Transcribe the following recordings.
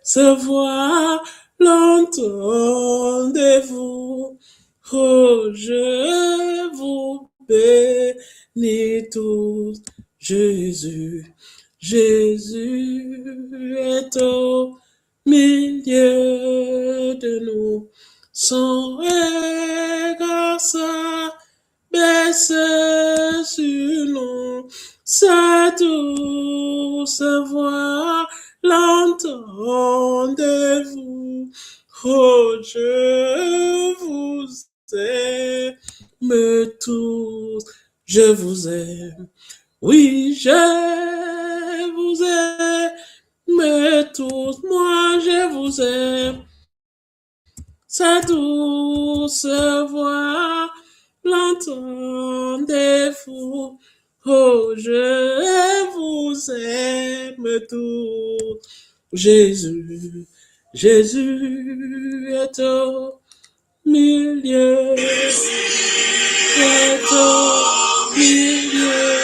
sa voix, l'entendez-vous? Oh, je vous bénis tous. Jésus, Jésus est au milieu de nous. Son regard s'abaisse sur nous. Sa douce voix, l'entendez-vous? Oh, je vous aime tous, je vous aime. Oui, je vous aime tous, moi je vous aime. Sa douce voix, l'entendez-vous? Oh, je vous aime tous. Jésus, Jésus est au milieu, est au milieu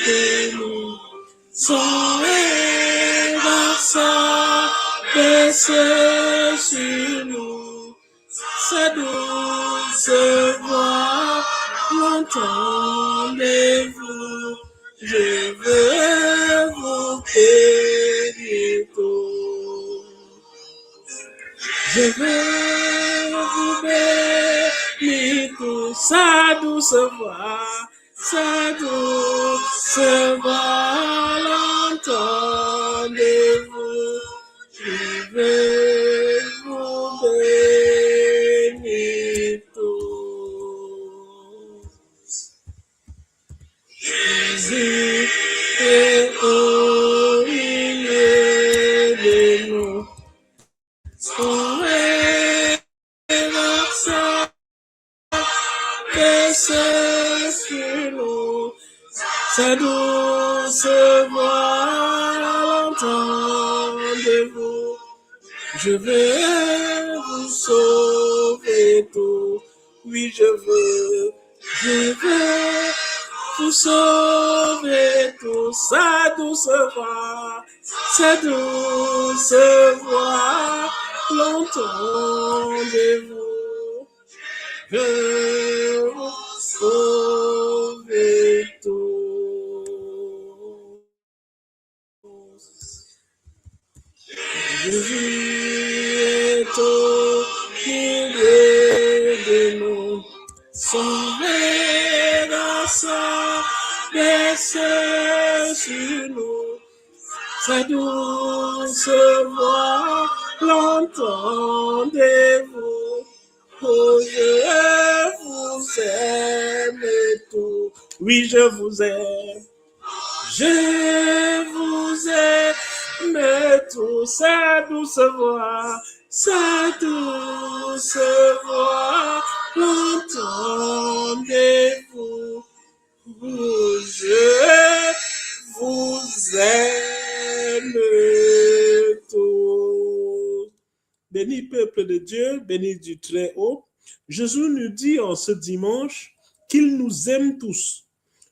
de nous. Son regard s'abaisse sur nous. Sa douce voix, l'entendez-vous? Je veux vous bénir tous. Je veux vous bénir tous. Sa douce voix, l'entendez-vous? Je veux vous bénir tous. Jésus est au milieu de nous. Son regard s'abaisse sur nous. Sa douce voix, l'entendez-vous? Je veux vous sauver tous. Oui, je veux vous sauver tous. Sa douce voix, l'entendez-vous? Je veux vous sauver tous. Jésus est au milieu de nous. Son regard s'abaisse sur nous. Sa douce voix, l'entendez-vous? Oh, je vous aime tous. Oui, je vous aime. Je vous aime tous. Sa douce voix, l'entendez-vous? Oh, je vous aime tous. Béni peuple de Dieu, béni du Très-Haut, Jésus nous dit en ce dimanche qu'il nous aime tous.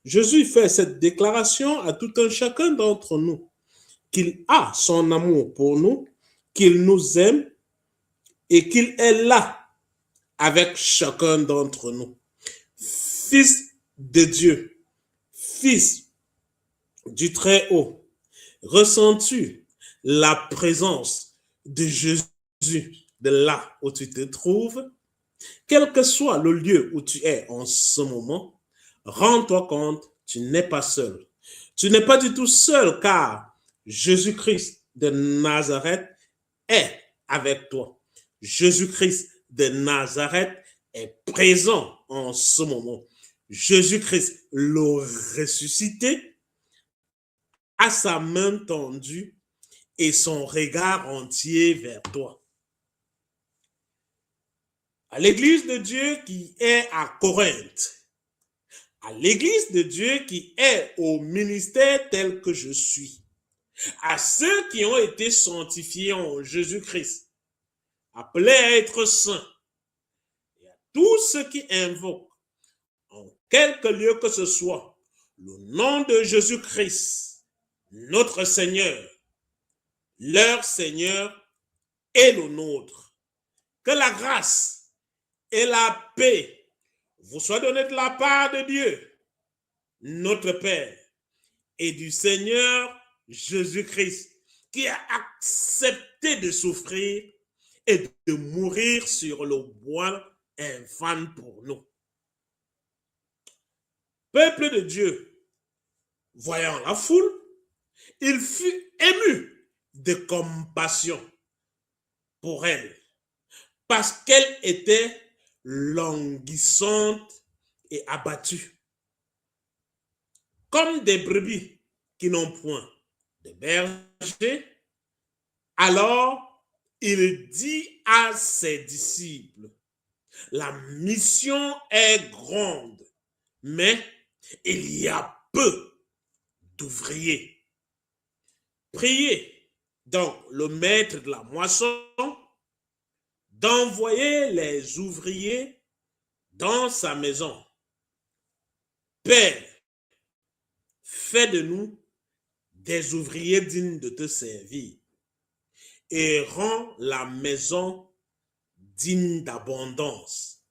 Jésus fait cette déclaration à tout un chacun d'entre nous, qu'il a son amour pour nous, qu'il nous aime et qu'il est là avec chacun d'entre nous. Fils de Dieu, fils du Très-Haut, ressens-tu la présence de Jésus de là où tu te trouves? Quel que soit le lieu où tu es en ce moment, rends-toi compte, tu n'es pas seul. Tu n'es pas du tout seul car Jésus-Christ de Nazareth est avec toi. Jésus-Christ de Nazareth est présent en ce moment. Jésus-Christ, le ressuscité, a sa main tendue et son regard entier vers toi. À l'église de Dieu qui est à Corinthe, à l'église de Dieu qui est au ministère tel que je suis, à ceux qui ont été sanctifiés en Jésus-Christ, appelés à être saints, et à tous ceux qui invoquent, en quelque lieu que ce soit, le nom de Jésus-Christ, notre Seigneur, leur Seigneur et le nôtre. Que la grâce et la paix vous soient données de la part de Dieu, notre Père, et du Seigneur Jésus-Christ, qui a accepté de souffrir et de mourir sur le bois infâme pour nous. Peuple de Dieu, voyant la foule, il fut ému de compassion pour elle, parce qu'elle était languissante et abattue, comme des brebis qui n'ont point de berger. Alors, il dit à ses disciples, la mission est grande, mais il y a peu d'ouvriers. Priez donc le maître de la moisson d'envoyer les ouvriers dans sa maison. Père, fais de nous des ouvriers dignes de te servir et rends la maison digne d'abondance.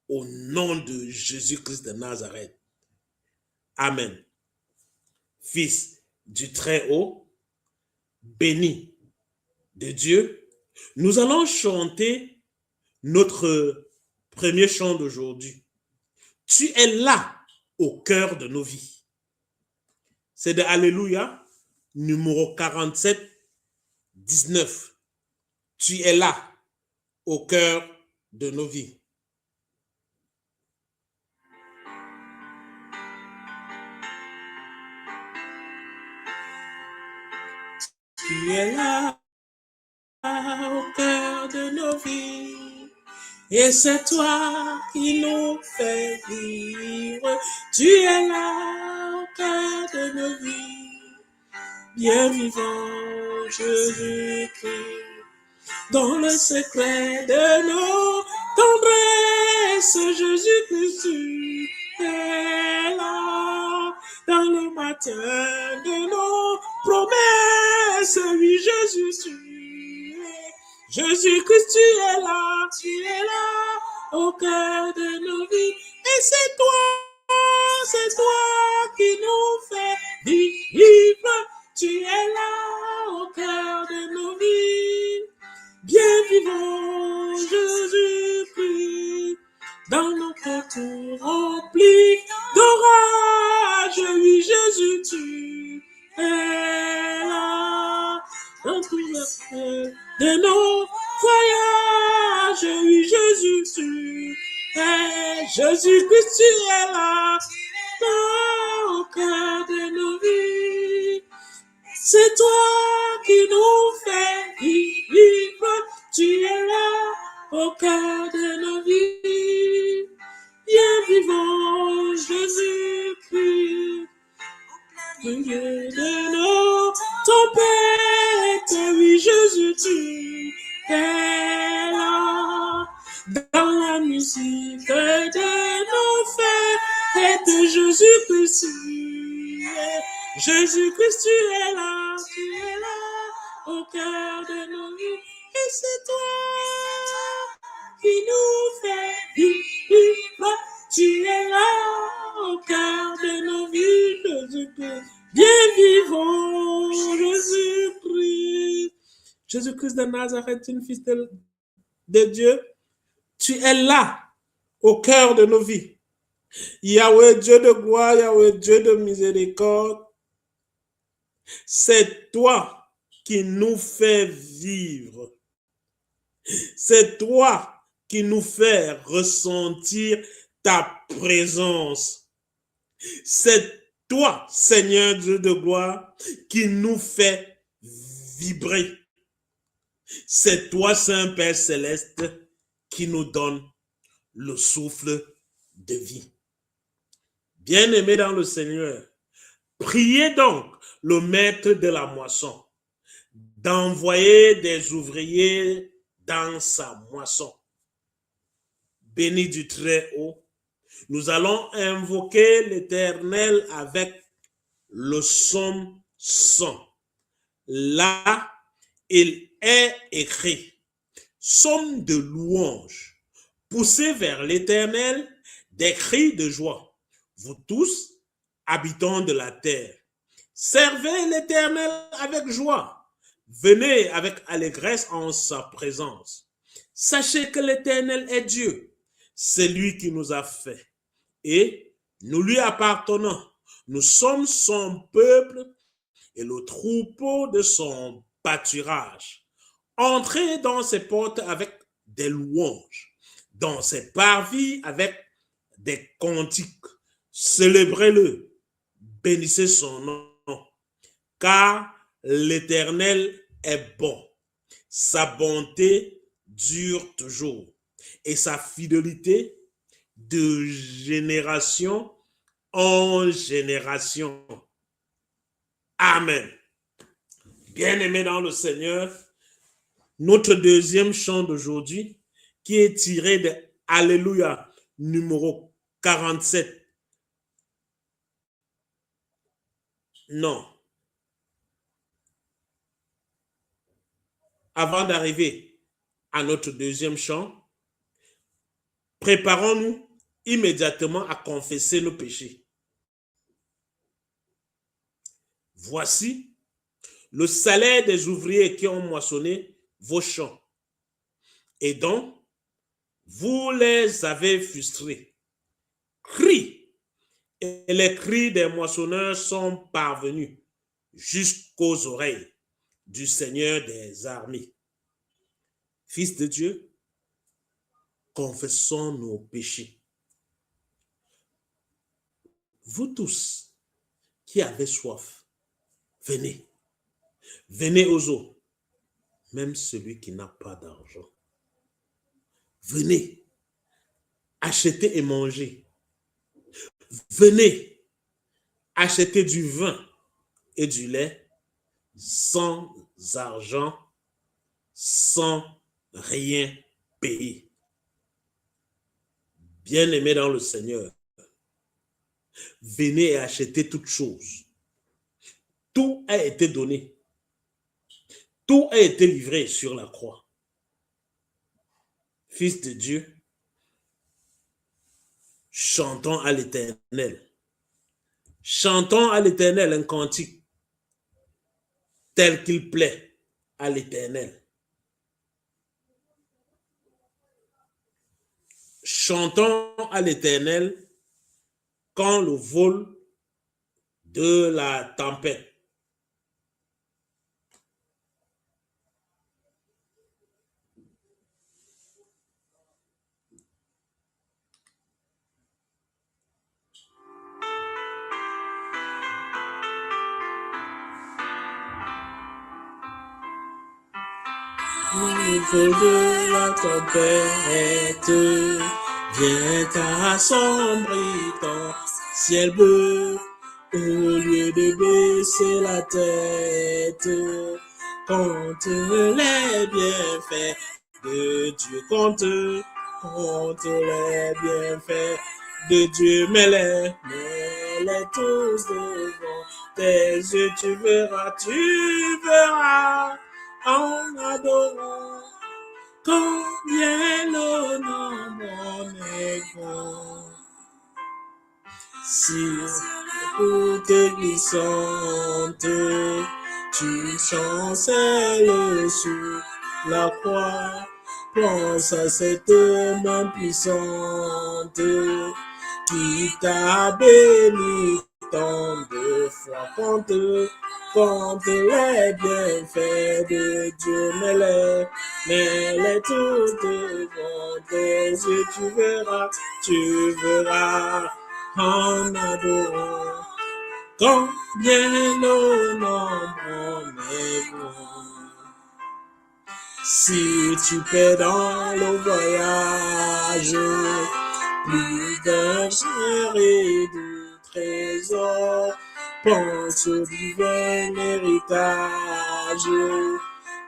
Au nom de Jésus-Christ de Nazareth. Amen. Fils du Très-Haut, béni de Dieu, nous allons chanter notre premier chant d'aujourd'hui. Tu es là au cœur de nos vies. C'est de Alléluia, numéro 47, 19. Tu es là au cœur de nos vies. Tu es là au cœur de nos vies, et c'est toi qui nous fais vivre. Tu es là au cœur de nos vies, bien vivant Jésus-Christ, dans le secret de nos tendresses, Jésus-Christ, tu es là, dans le matin de nos promesses, oui, Jésus, tu es. Jésus-Christ, tu es là, au cœur de nos vies, et c'est toi qui nous fais vivre, tu es là, au cœur de nos vies, bien vivant Jésus-Christ, dans nos cœurs tout remplis d'orage, oui, Jésus, tu es là, dans tout le de nos voyages, oui, Jésus, tu es, Jésus-Christ, tu es là, au cœur de nos vies. C'est toi qui nous fais vivre, tu es là, au cœur de nos vies. Bien vivant, Jésus-Christ, Dieu de nos tempêtes, oui, Jésus, tu es là, dans la musique de nos fêtes, Jésus-Christ, Jésus-Christ, tu es là, au cœur de nos vies, et c'est toi qui nous fais vivre, tu es là, au cœur de nos vies, Jésus-Christ, bien vivant, Jésus-Christ. Jésus-Christ de Nazareth, une fils de Dieu, tu es là, au cœur de nos vies. Yahweh, Dieu de gloire, Yahweh, Dieu de miséricorde, c'est toi qui nous fais vivre. C'est toi qui nous fais ressentir ta présence. C'est toi, Seigneur Dieu de gloire, qui nous fait vibrer. C'est toi, Saint-Père céleste, qui nous donne le souffle de vie. Bien-aimés dans le Seigneur, priez donc le maître de la moisson d'envoyer des ouvriers dans sa moisson. Béni du Très-Haut, nous allons invoquer l'Éternel avec le psaume 100. Là, il est écrit, psaume de louange, poussez vers l'Éternel des cris de joie, vous tous, habitants de la terre. Servez l'Éternel avec joie, venez avec allégresse en sa présence. Sachez que l'Éternel est Dieu, c'est lui qui nous a fait, et nous lui appartenons. Nous sommes son peuple et le troupeau de son pâturage. Entrez dans ses portes avec des louanges, dans ses parvis avec des cantiques. Célébrez-le, bénissez son nom, car l'Éternel est bon. Sa bonté dure toujours et sa fidélité de génération en génération. Amen. Bien-aimés dans le Seigneur, notre deuxième chant d'aujourd'hui, qui est tiré de Alléluia numéro 47. Non. Avant d'arriver à notre deuxième chant, préparons-nous immédiatement à confesser nos péchés. Voici le salaire des ouvriers qui ont moissonné vos champs et dont vous les avez frustrés. Cris, et les cris des moissonneurs sont parvenus jusqu'aux oreilles du Seigneur des armées. Fils de Dieu, confessons nos péchés. Vous tous qui avez soif, venez, venez aux eaux, même celui qui n'a pas d'argent. Venez, achetez et mangez. Venez, achetez du vin et du lait sans argent, sans rien payer. Bien-aimés dans le Seigneur, venez et achetez toutes choses. Tout a été donné. Tout a été livré sur la croix. Fils de Dieu, chantons à l'Éternel. Chantons à l'Éternel un cantique tel qu'il plaît à l'Éternel. Chantons à l'Éternel quand le vol de la tempête. Au niveau de la tempête, vient assombrir ton ciel bleu. Au lieu de baisser la tête, compte les bienfaits de Dieu, compte les bienfaits de Dieu, mets-les tous devant tes yeux, tu verras en adorant combien le nom est grand. Sur l'écoute glissante, tu chancelles sur la croix. Pense à cette main puissante qui t'a béni tant de fois. Compte les bienfaits de Dieu, mets-les tous devant tes yeux, tu verras en adorant combien le nombre est grand. Si tu paies dans le voyage plus d'un cher et de trésor, pense au divin héritage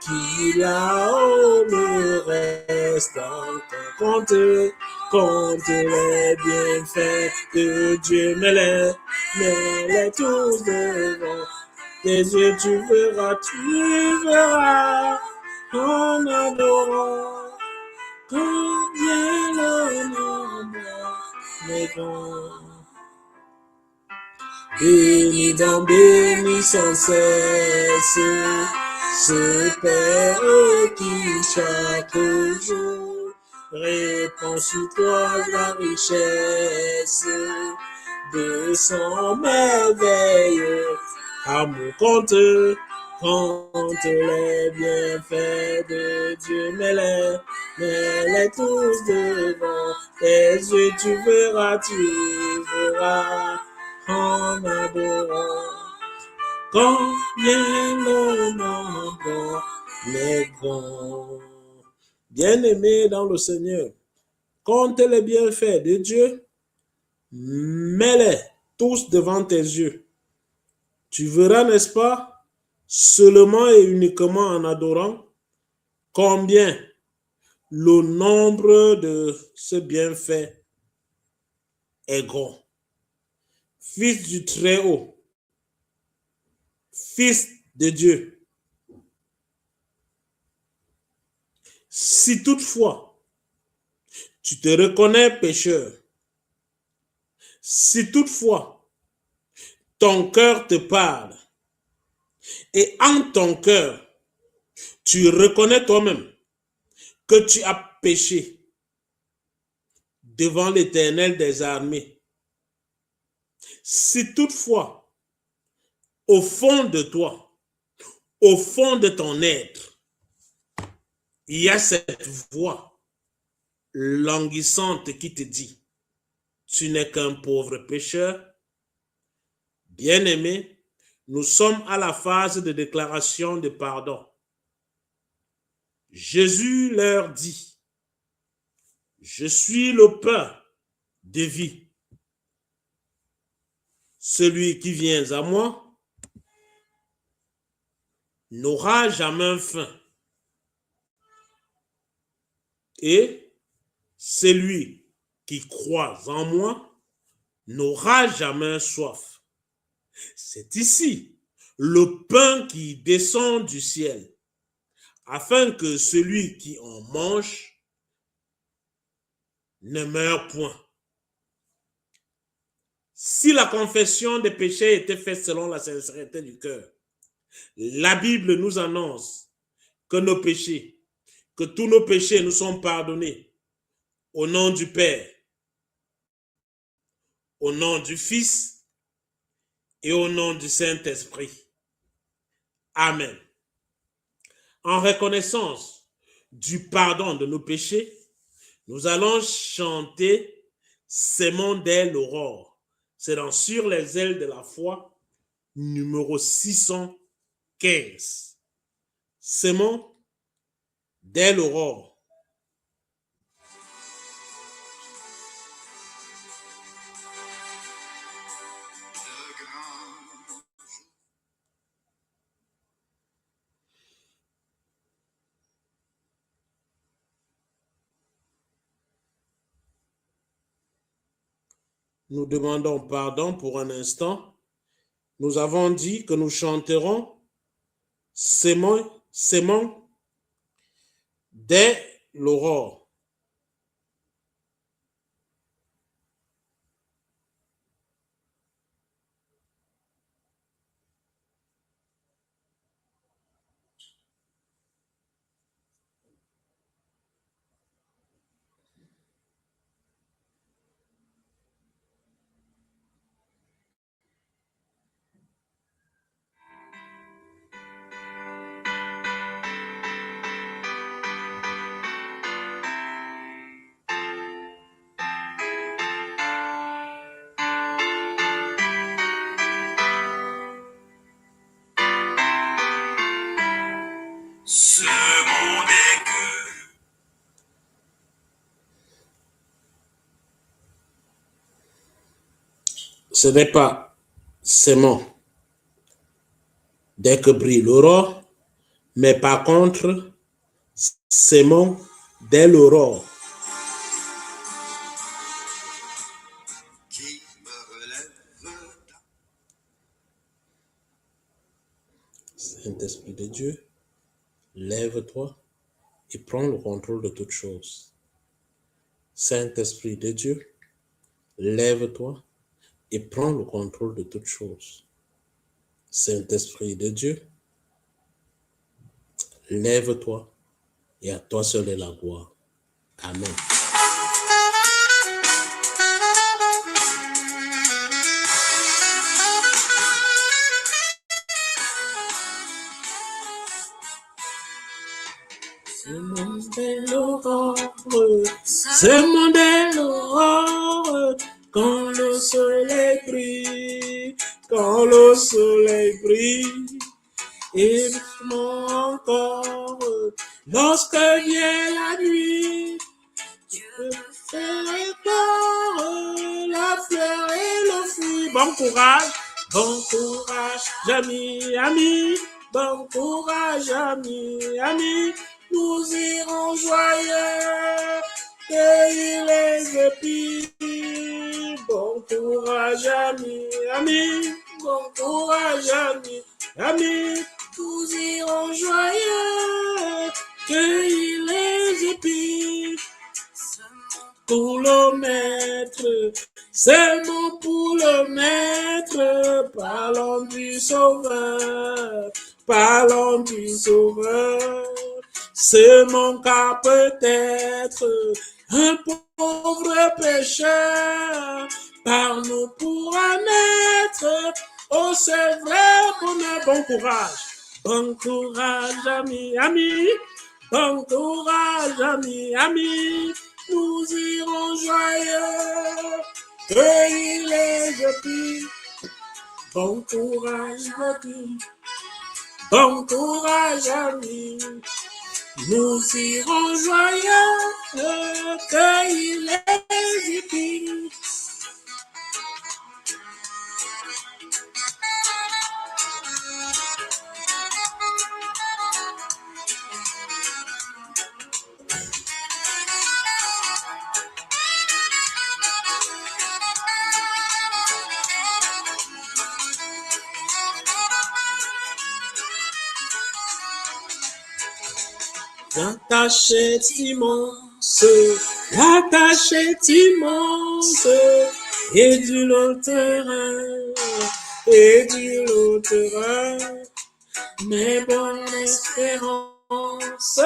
qui là-haut me reste encore. Compte les bienfaits de Dieu, mets-les tous devant tes yeux, tu verras en adorant, combien le nombre est grand. Béni donc, béni sans cesse, ce Père qui chaque jour répand sur toi la richesse de son merveilleux amour. Compte les bienfaits de Dieu, mets-les tous devant tes yeux, tu verras en adorant, combien le nombre est grand. Bien-aimé dans le Seigneur, compte les bienfaits de Dieu, mets-les tous devant tes yeux. Tu verras, n'est-ce pas, seulement et uniquement en adorant, combien le nombre de ce bienfait est grand. Fils du Très-Haut, Fils de Dieu, si toutefois tu te reconnais pécheur, si toutefois ton cœur te parle et en ton cœur tu reconnais toi-même que tu as péché devant l'Éternel des armées, si toutefois au fond de toi, au fond de ton être, il y a cette voix languissante qui te dit, tu n'es qu'un pauvre pécheur, bien-aimé, nous sommes à la phase de déclaration de pardon. Jésus leur dit, je suis le pain de vie. Celui qui vient à moi n'aura jamais faim. Et celui qui croit en moi n'aura jamais soif. C'est ici le pain qui descend du ciel, afin que celui qui en mange ne meure point. Si la confession des péchés était faite selon la sincérité du cœur, la Bible nous annonce que tous nos péchés nous sont pardonnés au nom du Père, au nom du Fils et au nom du Saint-Esprit. Amen. En reconnaissance du pardon de nos péchés, nous allons chanter Sémons dès l'aurore. C'est dans Sur les ailes de la foi, numéro 615. Sémons dès l'aurore. Nous demandons pardon pour un instant. Nous avons dit que nous chanterons Sémons dès l'aurore. Ce monde est que... Ce n'est pas sémons dès que brille l'aurore, mais par contre, sémons dès l'aurore. Saint-Esprit de Dieu, lève-toi et prends le contrôle de toutes choses. Saint-Esprit de Dieu, lève-toi et prends le contrôle de toutes choses. Saint-Esprit de Dieu, lève-toi et à toi seul est la gloire. Amen. Ce monde est l'aurore, ce monde est l'aurore, quand le soleil brille, quand le soleil brille, et vivement encore, lorsque vient la nuit, Dieu fait éclore la fleur et le fruit. Bon courage, amis, amis, bon courage, amis, amis. Nous irons joyeux, cueillir les épis. Bon courage, amis, amis, bon courage, amis, amis. Nous irons joyeux, cueillir les épis. Pour le maître, c'est mon pour le maître. Parlons du sauveur, parlons du sauveur. C'est mon cas peut-être, un pauvre pécheur, par nous pour un maître. Oh, c'est vrai qu'on a bon courage, amis, amis, bon courage, amis, amis, nous irons joyeux, cueillir les épis. Bon courage, amis, bon courage, amis. Nous irons joyeux, cueillir les épis. La tâche est immense, et du long terrain, mais bonne espérance,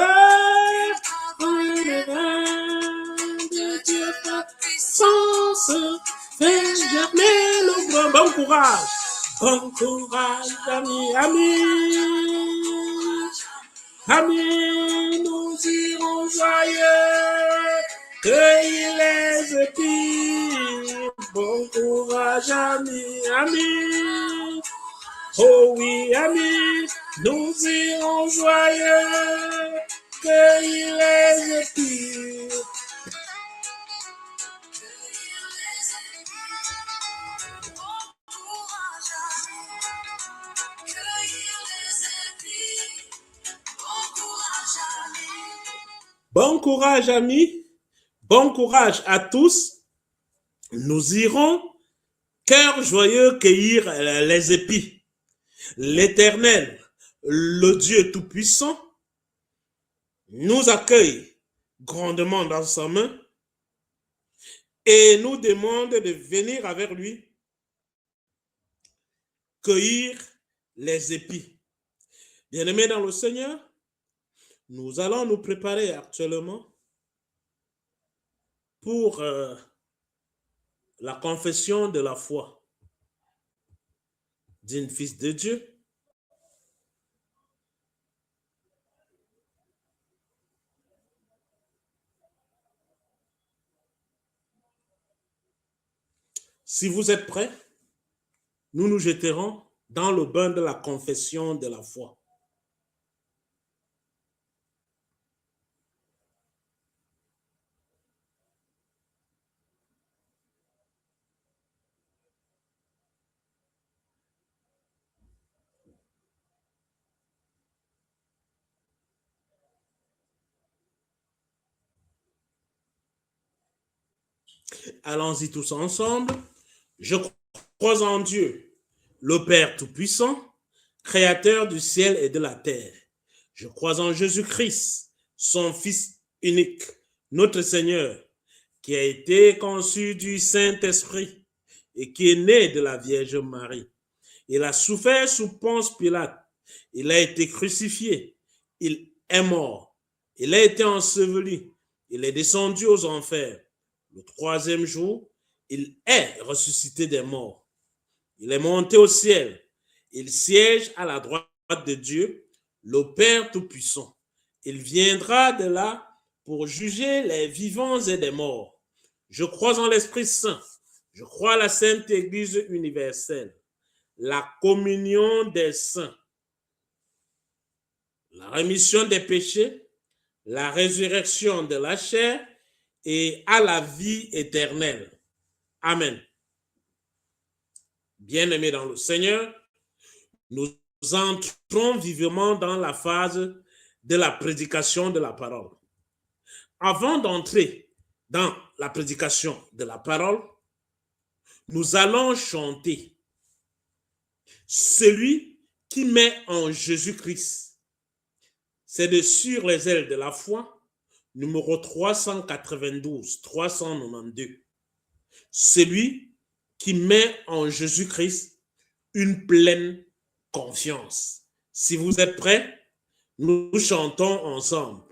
le vin de Dieu par puissance, fait germer le grand. Bon courage, amis, amis. Amis, nous irons joyeux, cueillir les épis. Bon courage, amis, amis. Oh oui, amis, nous irons joyeux, cueillir les épis. Bon courage, amis. Bon courage à tous. Nous irons, cœur joyeux, cueillir les épis. L'Éternel, le Dieu Tout-Puissant, nous accueille grandement dans sa main et nous demande de venir avec lui cueillir les épis. Bien-aimés dans le Seigneur, nous allons nous préparer actuellement pour la confession de la foi d'un fils de Dieu. Si vous êtes prêts, nous nous jetterons dans le bain de la confession de la foi. Allons-y tous ensemble. Je crois en Dieu, le Père Tout-Puissant, Créateur du ciel et de la terre, Je crois en Jésus-Christ, son Fils unique, notre Seigneur, qui a été conçu du Saint-Esprit et qui est né de la Vierge Marie. Il a souffert sous Ponce Pilate. Il a été crucifié. Il est mort. Il a été enseveli. Il est descendu aux enfers. Le troisième jour, il est ressuscité des morts. Il est monté au ciel. Il siège à la droite de Dieu, le Père Tout-Puissant. Il viendra de là pour juger les vivants et les morts. Je crois en l'Esprit Saint. Je crois à la Sainte Église universelle, la communion des saints, la rémission des péchés, la résurrection de la chair et à la vie éternelle. Amen. Bien-aimés dans le Seigneur, nous entrons vivement dans la phase de la prédication de la parole. Avant d'entrer dans la prédication de la parole, nous allons chanter celui qui met en Jésus-Christ. C'est de Sur les ailes de la foi, numéro 392. Celui qui met en Jésus-Christ une pleine confiance. Si vous êtes prêts, nous chantons ensemble.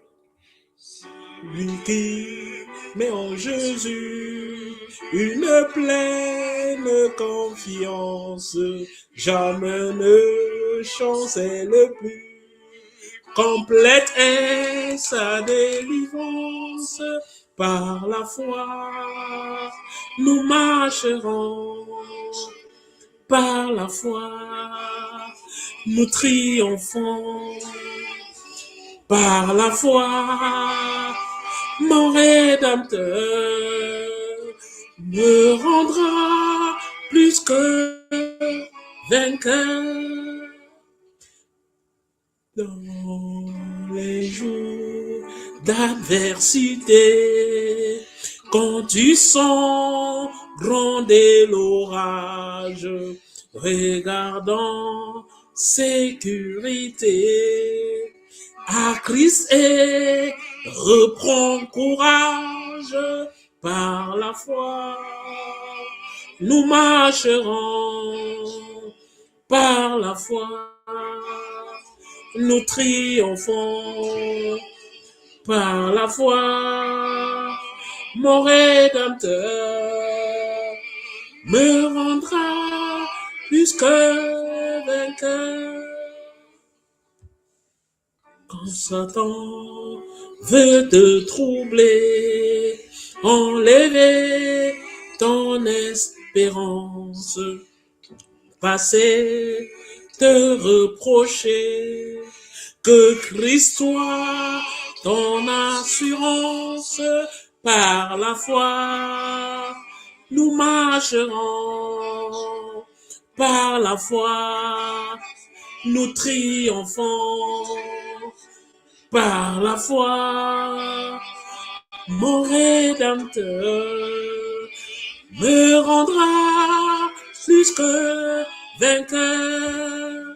Celui qui met en Jésus une pleine confiance, jamais ne chancelle plus. Complète est sa délivrance, par la foi nous marcherons, par la foi nous triomphons, par la foi mon Rédempteur me rendra plus que vainqueur. Dans les jours d'adversité, quand tu sens gronder l'orage, regardant sécurité à Christ et reprends courage, par la foi nous marcherons, par la foi nous triomphons, par la foi mon Rédempteur me rendra plus que vainqueur. Quand Satan veut te troubler, enlever ton espérance, passer te reprocher, que Christ soit ton assurance, par la foi nous marcherons, par la foi nous triomphons, par la foi mon Rédempteur me rendra plus que vainqueur.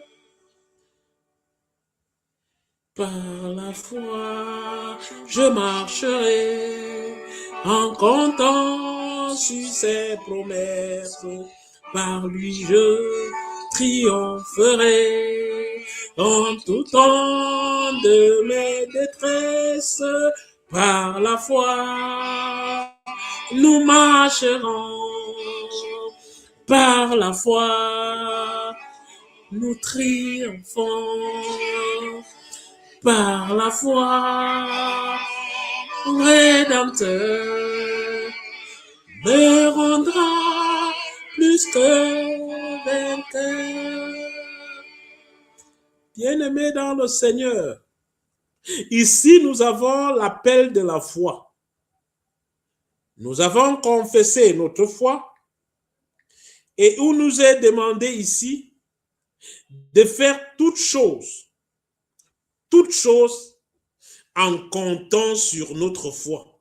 Par la foi, je marcherai en comptant sur ses promesses. Par lui, je triompherai en tout temps de mes détresses. Par la foi, nous marcherons. Par la foi, nous triomphons. Par la foi, Rédempteur me rendra plus que vainqueur. Bien-aimés dans le Seigneur, ici nous avons l'appel de la foi. Nous avons confessé notre foi et où nous est demandé ici de faire toutes choses en comptant sur notre foi,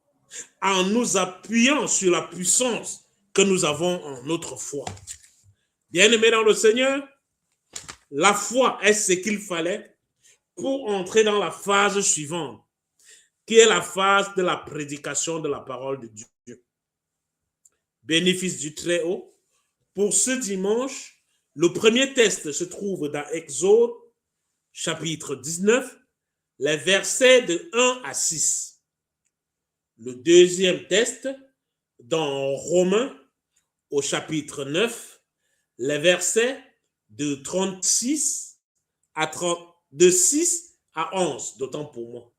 en nous appuyant sur la puissance que nous avons en notre foi. Bien-aimés dans le Seigneur, la foi est ce qu'il fallait pour entrer dans la phase suivante, qui est la phase de la prédication de la parole de Dieu. Bénéfice du Très-Haut. Pour ce dimanche, le premier texte se trouve dans Exode, chapitre 19, les versets de 1 à 6. Le deuxième texte, dans Romains, au chapitre 9, les versets de 36 à 30, de 6 à 11, d'autant pour moi.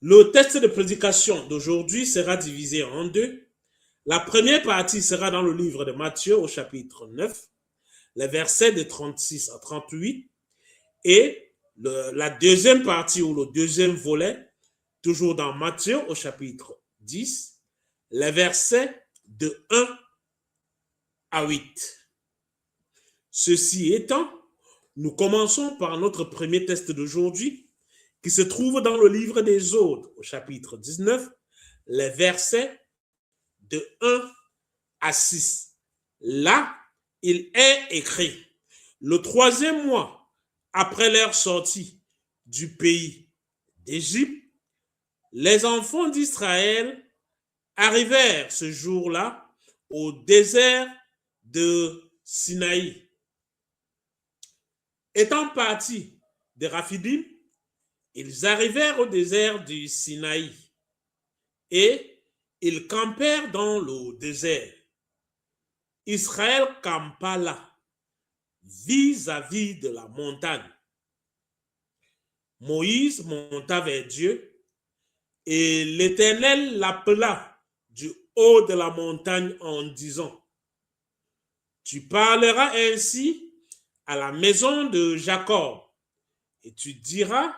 Le texte de prédication d'aujourd'hui sera divisé en deux. La première partie sera dans le livre de Matthieu au chapitre 9, les versets de 36 à 38, et la deuxième partie ou le deuxième volet, toujours dans Matthieu au chapitre 10, les versets de 1 à 8. Ceci étant, nous commençons par notre premier texte d'aujourd'hui, qui se trouve dans le livre des Exode au chapitre 19, les versets de 1 à 6. Là, il est écrit, le troisième mois après leur sortie du pays d'Égypte, les enfants d'Israël arrivèrent ce jour-là au désert de Sinaï. Étant partis de Raphidim, ils arrivèrent au désert du Sinaï et ils campèrent dans le désert. Israël campa là, vis-à-vis de la montagne. Moïse monta vers Dieu et l'Éternel l'appela du haut de la montagne en disant, tu parleras ainsi à la maison de Jacob et tu diras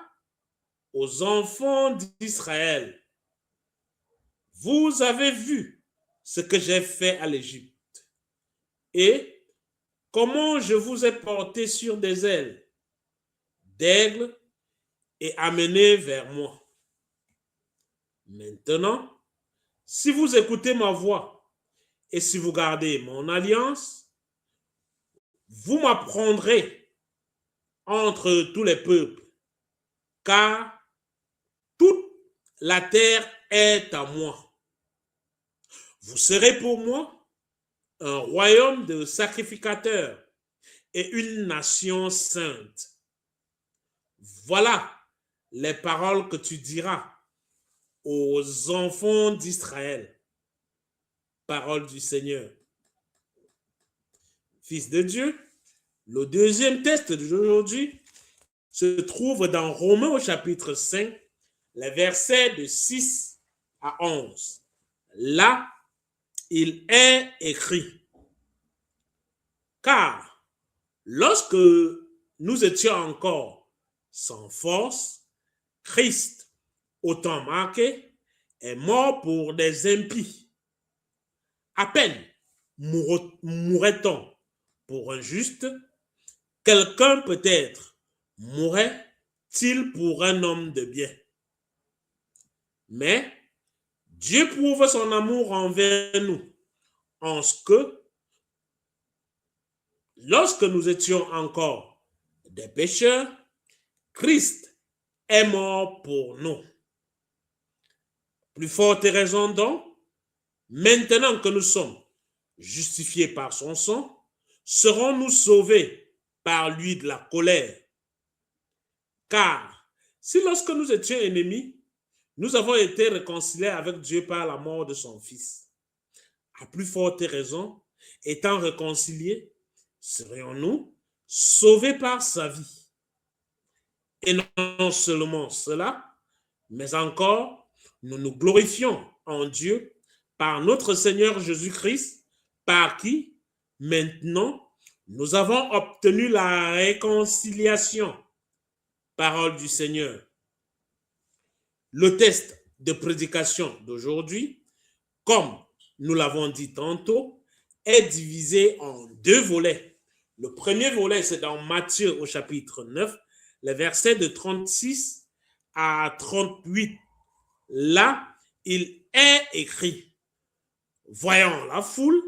aux enfants d'Israël, vous avez vu ce que j'ai fait à l'Égypte et comment je vous ai porté sur des ailes d'aigle et amené vers moi. Maintenant, si vous écoutez ma voix et si vous gardez mon alliance, vous m'apprendrez entre tous les peuples, car toute la terre est à moi. Vous serez pour moi un royaume de sacrificateurs et une nation sainte. Voilà les paroles que tu diras aux enfants d'Israël. Parole du Seigneur. Fils de Dieu, le deuxième texte d'aujourd'hui se trouve dans Romains au chapitre 5, les versets de 6 à 11. Là, il est écrit, car lorsque nous étions encore sans force, Christ, au temps marqué, est mort pour des impies. À peine mourrait-on pour un juste, quelqu'un peut-être mourrait-il pour un homme de bien. Mais Dieu prouve son amour envers nous en ce que, lorsque nous étions encore des pécheurs, Christ est mort pour nous. Plus forte raison donc, maintenant que nous sommes justifiés par son sang, serons-nous sauvés par lui de la colère. Car si lorsque nous étions ennemis, nous avons été réconciliés avec Dieu par la mort de son Fils, à plus forte raison, étant réconciliés, serions-nous sauvés par sa vie. Et non seulement cela, mais encore, nous nous glorifions en Dieu par notre Seigneur Jésus-Christ, par qui, maintenant, nous avons obtenu la réconciliation. Parole du Seigneur. Le texte de prédication d'aujourd'hui, comme nous l'avons dit tantôt, est divisé en deux volets. Le premier volet, c'est dans Matthieu au chapitre 9, les versets de 36 à 38. Là, il est écrit, voyant la foule,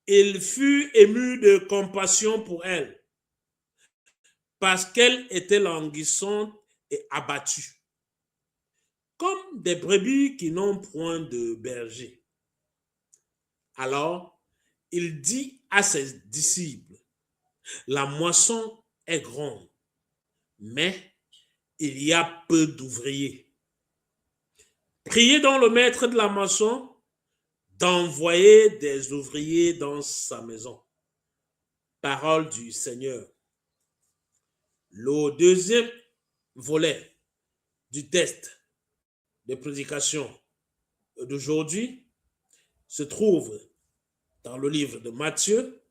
il fut ému de compassion pour elle, parce qu'elles étaient languissantes et abattues, comme des brebis qui n'ont point de berger. Alors, il dit à ses disciples, la moisson est grande, mais il y a peu d'ouvriers. Priez donc le maître de la moisson d'envoyer des ouvriers dans sa maison. Parole du Seigneur. Le deuxième volet du texte de prédication d'aujourd'hui se trouve dans le livre de Matthieu,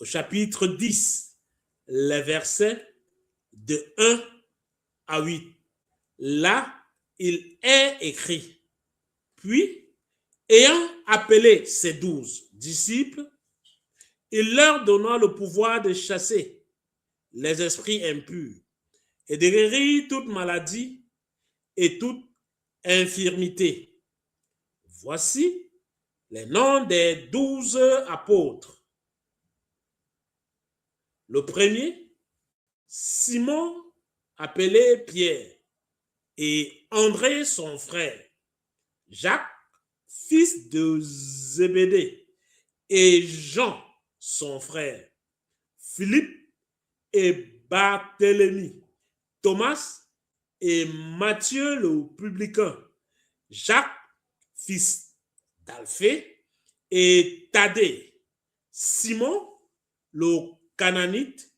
au chapitre 10, les versets de 1 à 8. Là, il est écrit, puis, ayant appelé ses 12 disciples, il leur donna le pouvoir de chasser les esprits impurs et de guérir toute maladie et toute infirmité. Voici les noms des 12 apôtres. Le premier, Simon, appelé Pierre, et André, son frère, Jacques, fils de Zébédée, et Jean, son frère, Philippe et Barthélemy, Thomas et Matthieu le publicain, Jacques, fils d'Alphée, et Thaddée, Simon le Cananite,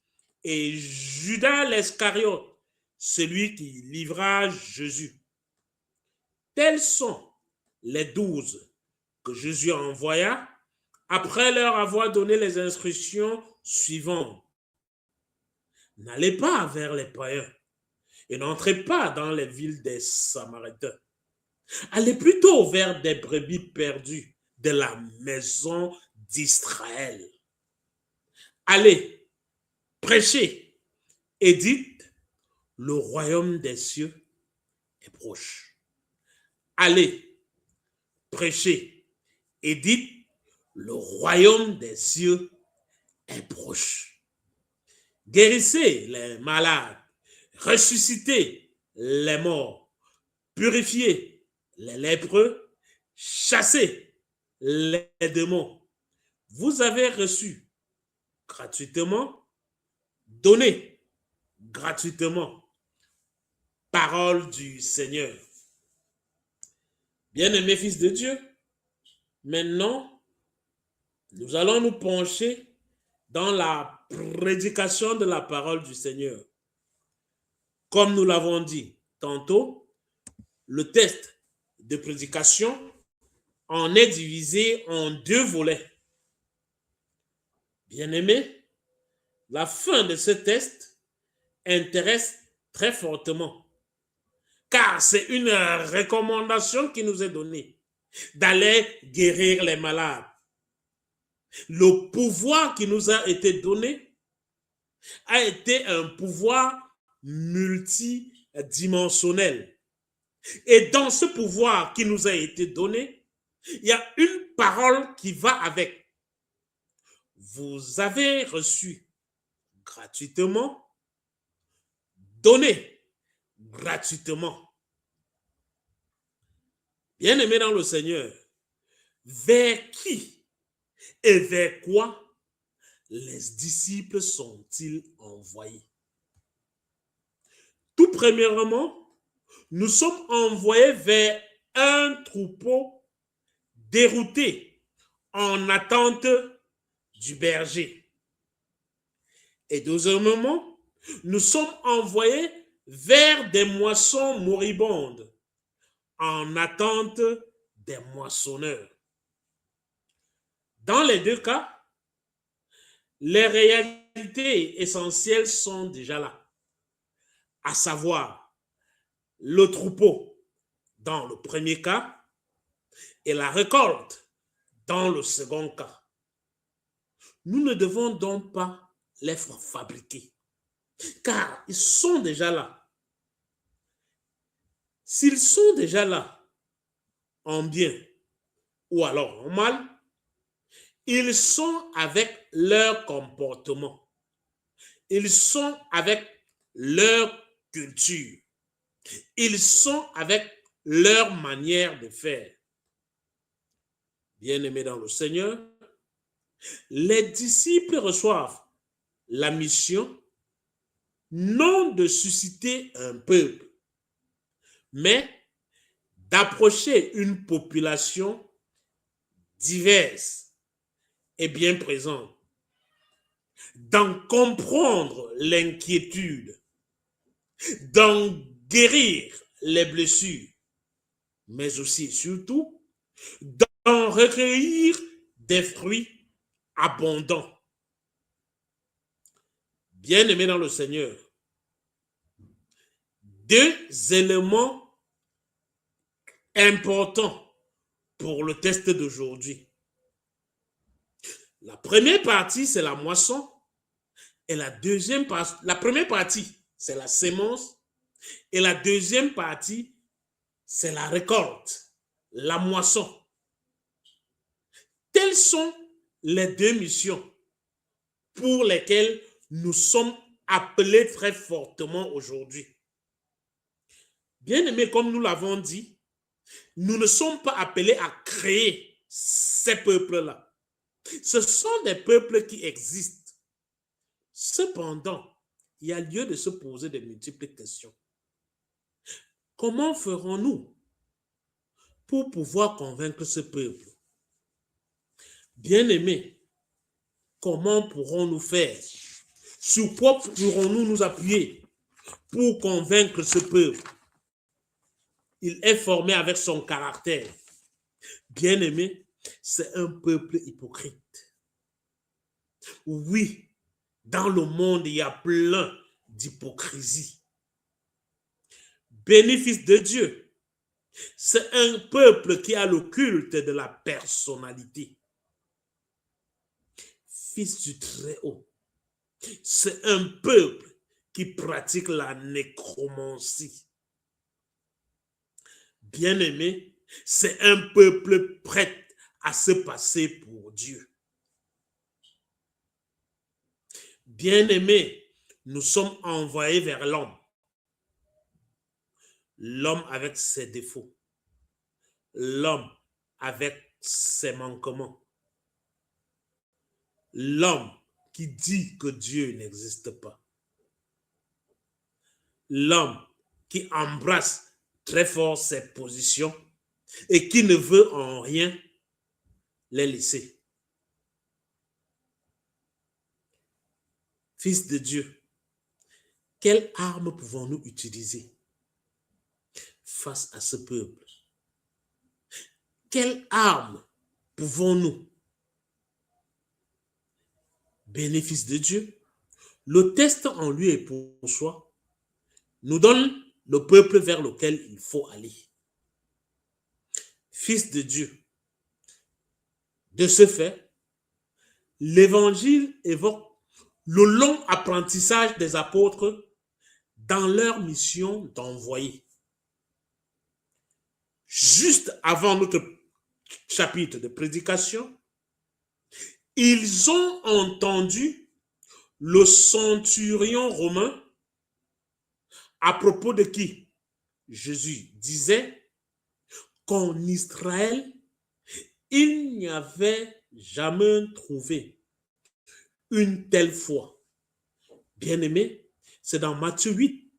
et Judas l'Iscariote, celui qui livra Jésus. Tels sont les 12 que Jésus envoya après leur avoir donné les instructions suivantes. N'allez pas vers les païens et n'entrez pas dans les villes des Samaritains. Allez plutôt vers des brebis perdues de la maison d'Israël. Allez, prêchez et dites, le royaume des cieux est proche. Allez, prêchez et dites, le royaume des cieux est proche. Guérissez les malades, ressuscitez les morts, purifiez les lépreux, chassez les démons. Vous avez reçu gratuitement, donnez gratuitement. Parole du Seigneur. Bien-aimés fils de Dieu, maintenant, nous allons nous pencher dans la prédication de la parole du Seigneur. Comme nous l'avons dit tantôt, le texte de prédication en est divisé en 2 volets. Bien-aimés, la fin de ce texte intéresse très fortement, car c'est une recommandation qui nous est donnée d'aller guérir les malades. Le pouvoir qui nous a été donné a été un pouvoir multidimensionnel. Et dans ce pouvoir qui nous a été donné, il y a une parole qui va avec. Vous avez reçu gratuitement, donné gratuitement. Bien-aimés dans le Seigneur, vers qui et vers quoi les disciples sont-ils envoyés? Tout premièrement, nous sommes envoyés vers un troupeau dérouté en attente du berger. Et deuxièmement, nous sommes envoyés vers des moissons moribondes en attente des moissonneurs. Dans les 2 cas, les réalités essentielles sont déjà là, à savoir le troupeau dans le premier cas et la récolte dans le second cas. Nous ne devons donc pas les fabriquer, car ils sont déjà là. S'ils sont déjà là, en bien ou alors en mal, ils sont avec leur comportement. Ils sont avec leur culture. Ils sont avec leur manière de faire. Bien-aimés dans le Seigneur, les disciples reçoivent la mission non de susciter un peuple, mais d'approcher une population diverse et bien présente, d'en comprendre l'inquiétude, d'en guérir les blessures, mais aussi et surtout d'en recueillir des fruits abondants. Bien-aimés dans le Seigneur, deux éléments importants pour le test d'aujourd'hui. La première partie, c'est la moisson. Et la première partie, c'est la sémence. Et la deuxième partie, c'est la récolte, la moisson. Telles sont les deux missions pour lesquelles nous sommes appelés très fortement aujourd'hui. Bien-aimés, comme nous l'avons dit, nous ne sommes pas appelés à créer ces peuples-là. Ce sont des peuples qui existent. Cependant, il y a lieu de se poser de multiples questions. Comment ferons-nous pour pouvoir convaincre ce peuple? Bien-aimés, comment pourrons-nous faire? Sur quoi pourrons-nous nous appuyer pour convaincre ce peuple? Il est formé avec son caractère. Bien-aimé, c'est un peuple hypocrite. Oui, dans le monde, il y a plein d'hypocrisie. Bénéfice de Dieu, c'est un peuple qui a le culte de la personnalité. Fils du Très-Haut, c'est un peuple qui pratique la nécromancie. Bien-aimé, c'est un peuple prêt à se passer pour Dieu. Bien-aimé, nous sommes envoyés vers l'homme. L'homme avec ses défauts. L'homme avec ses manquements. L'homme qui dit que Dieu n'existe pas. L'homme qui embrasse très fort ses positions et qui ne veut en rien les laisser. Fils de Dieu, quelle arme pouvons-nous utiliser face à ce peuple? Quelle arme pouvons-nous? Bénéfice de Dieu, le test en lui et pour soi nous donne le peuple vers lequel il faut aller. Fils de Dieu, de ce fait, l'évangile évoque le long apprentissage des apôtres dans leur mission d'envoyer. Juste avant notre chapitre de prédication, ils ont entendu le centurion romain à propos de qui Jésus disait qu'en Israël, il n'y avait jamais trouvé une telle foi. Bien-aimé, c'est dans Matthieu 8,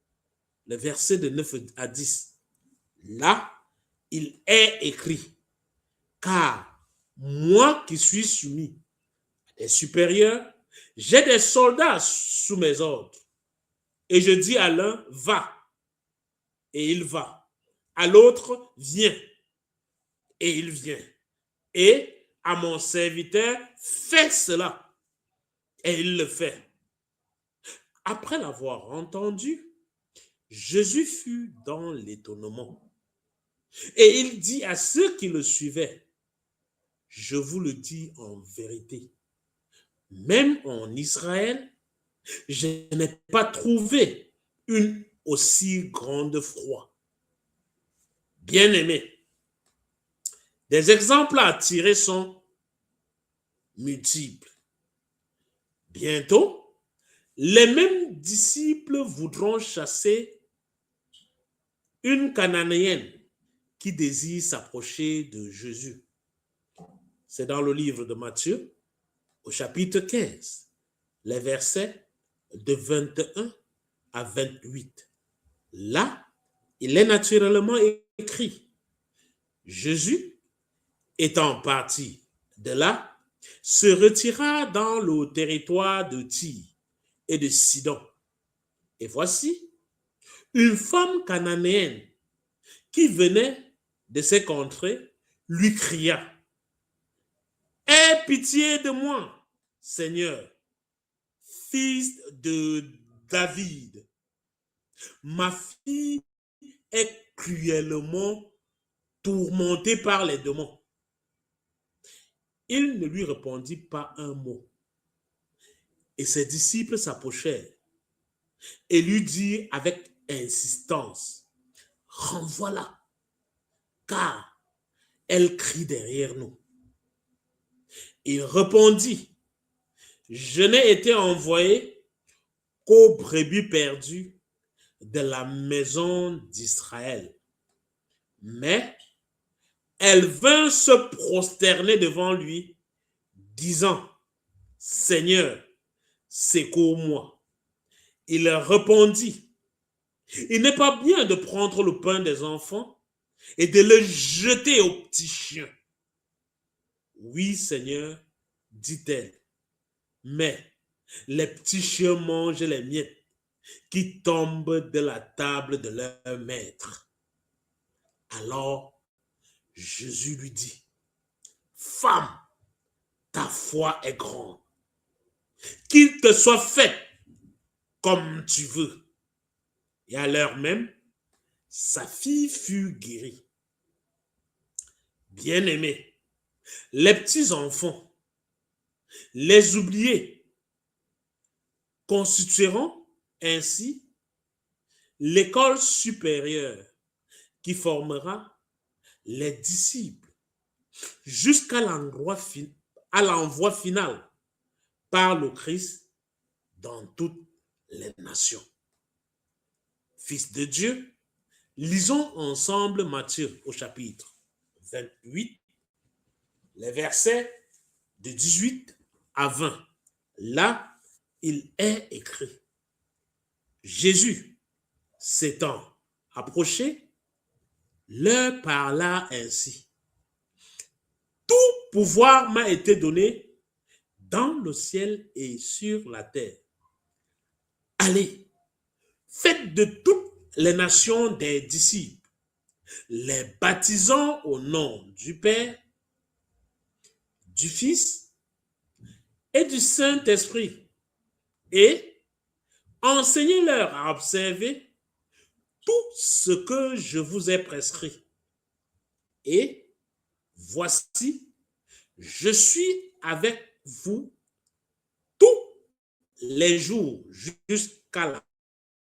le verset de 9 à 10. Là, il est écrit, car moi qui suis soumis à des supérieurs, j'ai des soldats sous mes ordres. Et je dis à l'un, va, et il va. À l'autre, viens, et il vient. Et à mon serviteur, fais cela, et il le fait. Après l'avoir entendu, Jésus fut dans l'étonnement. Et il dit à ceux qui le suivaient, je vous le dis en vérité, même en Israël, je n'ai pas trouvé une aussi grande foi. Bien-aimés, des exemples à tirer sont multiples. Bientôt, les mêmes disciples voudront chasser une Cananéenne qui désire s'approcher de Jésus. C'est dans le livre de Matthieu, au chapitre 15, les versets de 21 à 28. Là, il est naturellement écrit, Jésus, étant parti de là, se retira dans le territoire de Tyr et de Sidon. Et voici, une femme cananéenne qui venait de ces contrées lui cria, « Aie pitié de moi, Seigneur, fils de David. Ma fille est cruellement tourmentée par les démons. » Il ne lui répondit pas un mot. Et ses disciples s'approchèrent et lui dirent avec insistance, « Renvoie-la, car elle crie derrière nous. » Il répondit, « Je n'ai été envoyé qu'aux brebis perdues de la maison d'Israël. » Mais elle vint se prosterner devant lui, disant, « Seigneur, secours-moi. » Il répondit, « Il n'est pas bien de prendre le pain des enfants et de le jeter aux petits chiens. » « Oui, Seigneur, dit-elle, mais les petits chiens mangent les miettes qui tombent de la table de leur maître. » Alors Jésus lui dit, « Femme, ta foi est grande, qu'il te soit fait comme tu veux. » Et à l'heure même, sa fille fut guérie. Bien-aimés, les petits enfants, les oubliés, constitueront ainsi l'école supérieure qui formera les disciples jusqu'à l'envoi final par le Christ dans toutes les nations. Fils de Dieu, lisons ensemble Matthieu au chapitre 28, les versets de 18 à 20. Là, il est écrit, Jésus s'étant approché, leur parla ainsi. Tout pouvoir m'a été donné dans le ciel et sur la terre. Allez, faites de toutes les nations des disciples, les baptisant au nom du Père, du Fils et du Saint-Esprit, et enseignez-leur à observer tout ce que je vous ai prescrit. Et voici, je suis avec vous tous les jours jusqu'à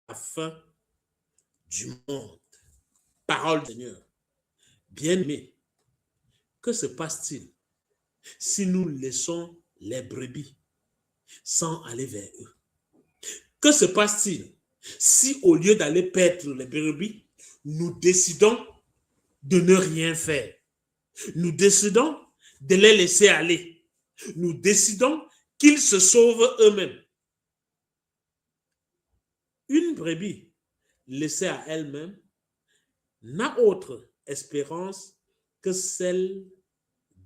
la fin du monde. Parole du Seigneur. Bien-aimés, que se passe-t-il si nous laissons les brebis sans aller vers eux? Que se passe-t-il si au lieu d'aller perdre les brebis, nous décidons de ne rien faire? Nous décidons de les laisser aller. Nous décidons qu'ils se sauvent eux-mêmes. Une brebis laissée à elle-même n'a autre espérance que celle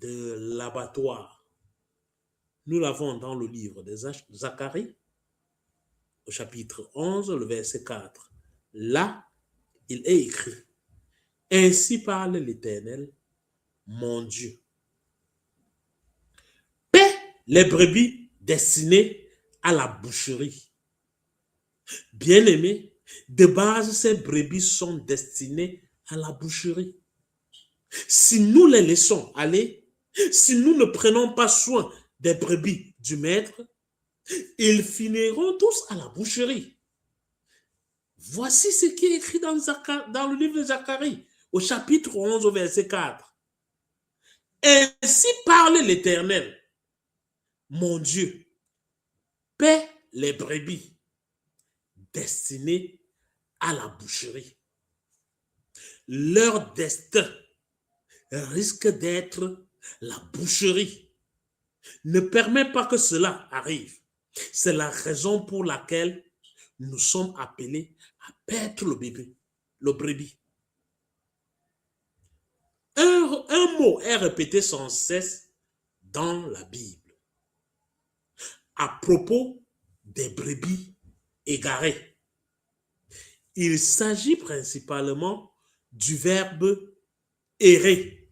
de l'abattoir. Nous l'avons dans le livre de Zacharie, au chapitre 11, le verset 4. Là, il est écrit, « Ainsi parle l'Éternel, mon Dieu. Paie les brebis destinées à la boucherie. » Bien-aimés, de base, ces brebis sont destinées à la boucherie. Si nous les laissons aller, si nous ne prenons pas soin des brebis du maître, ils finiront tous à la boucherie. Voici ce qui est écrit dans le livre de Zacharie, au chapitre 11, au verset 4. Ainsi parle l'Éternel, mon Dieu, paie les brebis destinées à la boucherie. Leur destin risque d'être la boucherie. Ne permet pas que cela arrive. C'est la raison pour laquelle nous sommes appelés à paître le brebis. Un mot est répété sans cesse dans la Bible à propos des brebis égarées. Il s'agit principalement du verbe errer.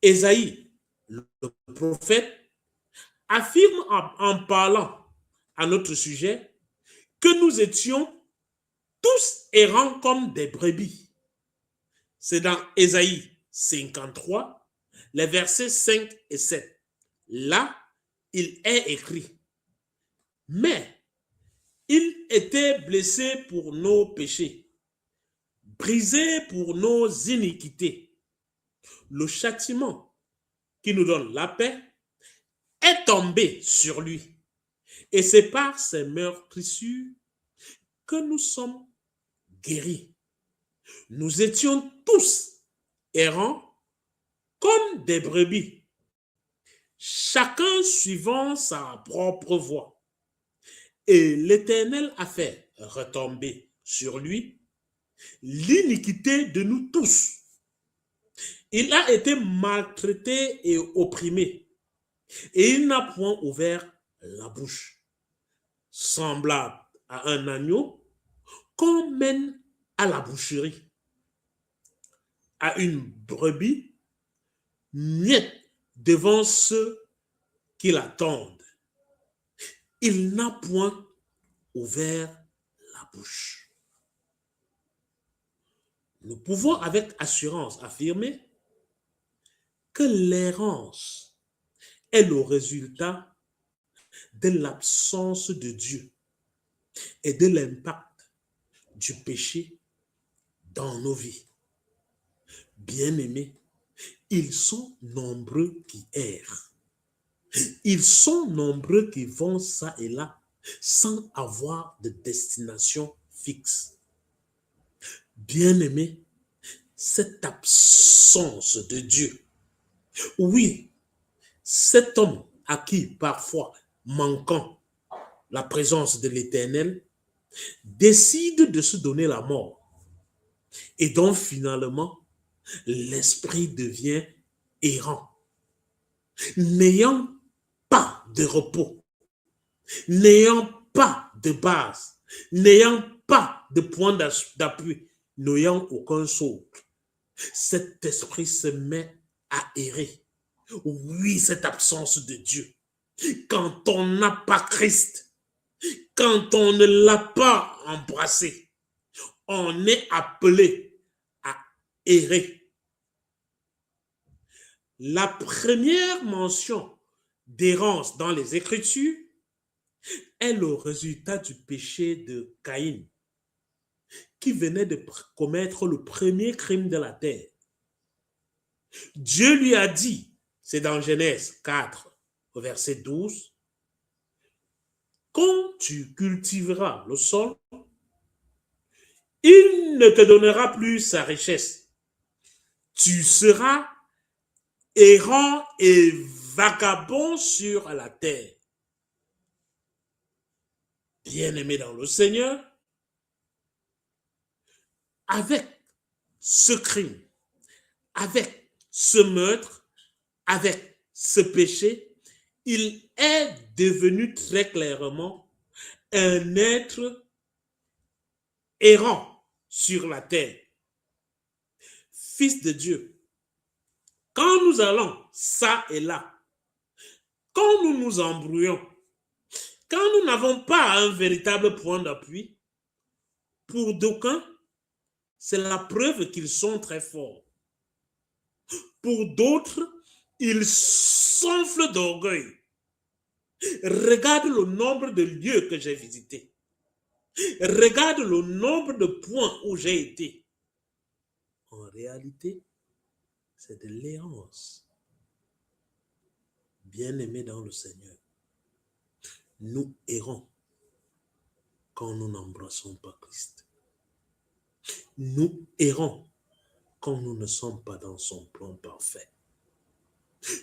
Ésaïe, le prophète, affirme en parlant à notre sujet que nous étions tous errants comme des brebis. C'est dans Ésaïe 53, les versets 5 et 7. Là, il est écrit, mais il était blessé pour nos péchés, brisé pour nos iniquités. Le châtiment qui nous donne la paix est tombé sur lui. Et c'est par ses meurtrissures que nous sommes guéris. Nous étions tous errants comme des brebis, chacun suivant sa propre voie. Et l'Éternel a fait retomber sur lui l'iniquité de nous tous. Il a été maltraité et opprimé, et il n'a point ouvert la bouche. Semblable à un agneau qu'on mène à la boucherie, à une brebis muette devant ceux qui l'attendent. Il n'a point ouvert la bouche. Nous pouvons avec assurance affirmer que l'errance est le résultat de l'absence de Dieu et de l'impact du péché dans nos vies. Bien-aimés, ils sont nombreux qui errent. Ils sont nombreux qui vont ça et là sans avoir de destination fixe. Bien-aimés, cette absence de Dieu, oui, cet homme à qui parfois manquant la présence de l'Éternel décide de se donner la mort. Et donc finalement, l'esprit devient errant, n'ayant pas de repos, n'ayant pas de base, n'ayant pas de point d'appui, n'ayant aucun socle. Cet esprit se met à errer. Oui, cette absence de Dieu. Quand on n'a pas Christ, quand on ne l'a pas embrassé, on est appelé à errer. La première mention d'errance dans les Écritures est le résultat du péché de Caïn, qui venait de commettre le premier crime de la terre. Dieu lui a dit, c'est dans Genèse 4, au verset 12, quand tu cultiveras le sol, il ne te donnera plus sa richesse. Tu seras errant et vagabond sur la terre. Bien-aimé dans le Seigneur, avec ce crime, avec ce meurtre, avec ce péché, il est devenu très clairement un être errant sur la terre. Fils de Dieu, quand nous allons ça et là, quand nous nous embrouillons, quand nous n'avons pas un véritable point d'appui, pour d'aucuns, c'est la preuve qu'ils sont très forts. Pour d'autres, ils s'enflent d'orgueil. Regarde le nombre de lieux que j'ai visités. Regarde le nombre de points où j'ai été. En réalité, c'est de l'errance. Bien-aimé dans le Seigneur, nous errons quand nous n'embrassons pas Christ. Nous errons quand nous ne sommes pas dans son plan parfait.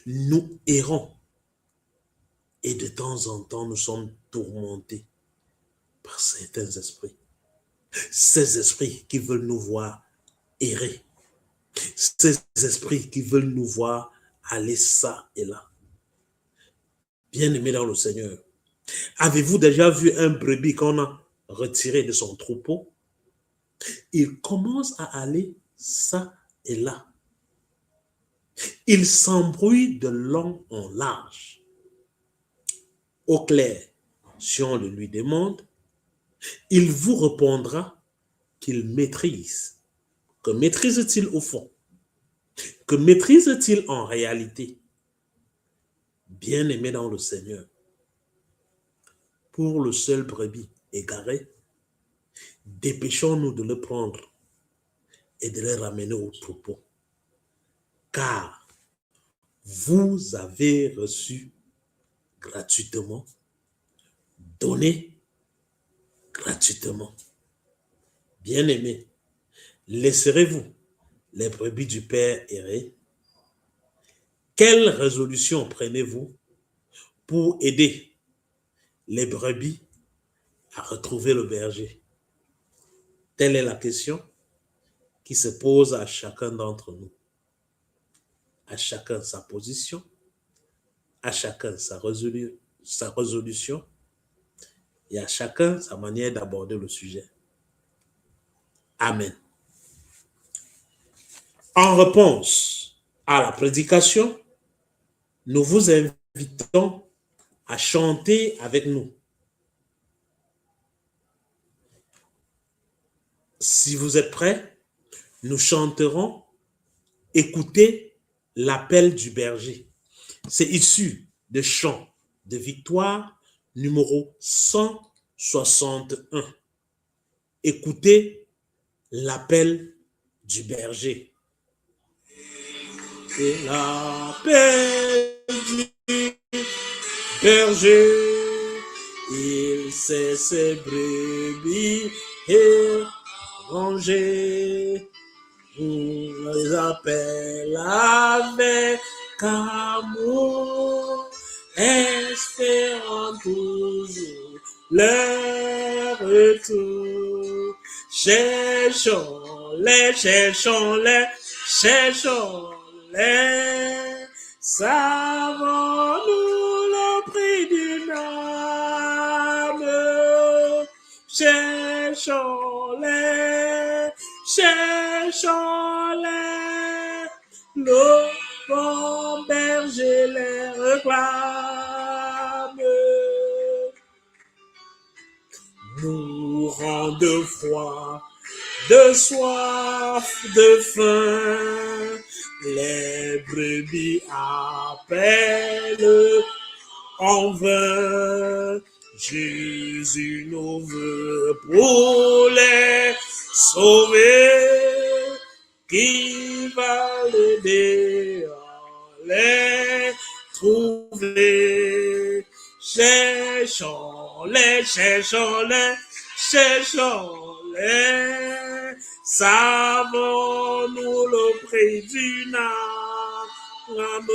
Nous errons et de temps en temps nous sommes tourmentés par certains esprits. Ces esprits qui veulent nous voir errer. Ces esprits qui veulent nous voir aller ça et là. Bien-aimés dans le Seigneur, avez-vous déjà vu un brebis qu'on a retiré de son troupeau? Il commence à aller ça et là. Il s'embrouille de long en large. Au clair, si on le lui demande, il vous répondra qu'il maîtrise. Que maîtrise-t-il au fond? Que maîtrise-t-il en réalité? Bien-aimé dans le Seigneur, pour le seul brebis égaré, dépêchons-nous de le prendre et de le ramener au troupeau. Car vous avez reçu gratuitement, donné gratuitement. Bien-aimés, laisserez-vous les brebis du Père errer? Quelle résolution prenez-vous pour aider les brebis à retrouver le berger? Telle est la question qui se pose à chacun d'entre nous. À chacun sa position, à chacun sa résolution et à chacun sa manière d'aborder le sujet. Amen. En réponse à la prédication, nous vous invitons à chanter avec nous. Si vous êtes prêts, nous chanterons « Écoutez l'appel du berger ». C'est issu de chant de victoire numéro 161. Écoutez l'appel du berger. Et l'appel du berger, il sait ses brebis et ranger. Il les appelle avec amour, espérant toujours leur retour. Cherchons-les, cherchons-les, cherchons-les. Savons-nous le prix d'une âme? Cherchons-les, cherchons-les. Le bon berger les réclame. Mourant de froid, de soif, de faim, les brebis appellent en vain. Jésus nous veut pour les sauver, qui va l'aider à les trouver. Cherchons-les, cherchons-les, cherchons-les. Savons-nous le prix d'une âme?